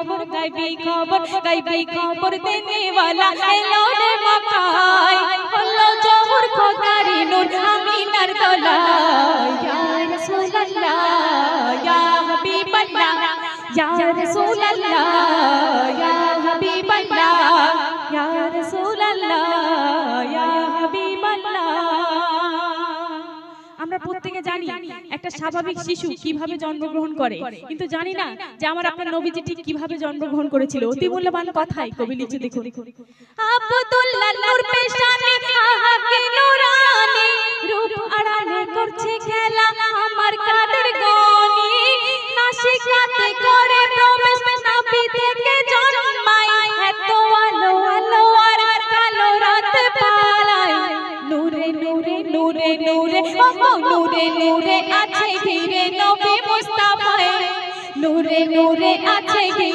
गायबी खबर देने वाला एलो रे मकाई हल्लो जोहर खोदारी नूर आमीनार दौलाई या रसूल अल्लाह या हबीब अल्लाह या रसूल अल्लाह या हबीब अल्लाह या रसूल अल्लाह या हबीब अल्लाह। আমরা প্রত্যেকে জানি একটা স্বাভাবিক শিশু কিভাবে জন্মগ্রহণ করে, কিন্তু জানি না যে আমার আপনার নবীজি ঠিক কিভাবে জন্মগ্রহণ করেছিল। অতি মূল্যবান কথাই কবি লিখে দেখুন। আব্দুল্লাহ নূর পেশানে আহাকে নূরানি রূপ আড়ালে করছে খেলা আমার কাদের গনি নাসিকাতে করে প্রবেশ নবী থেকে জন্মায় এত আলো আলো আর কালো রাত পালায় নূরে নূরে নূরে নূরে নূরে নূরে আছে ঘিরে নবী মুস্তাফা নূরে নূরে আছে ঘিরে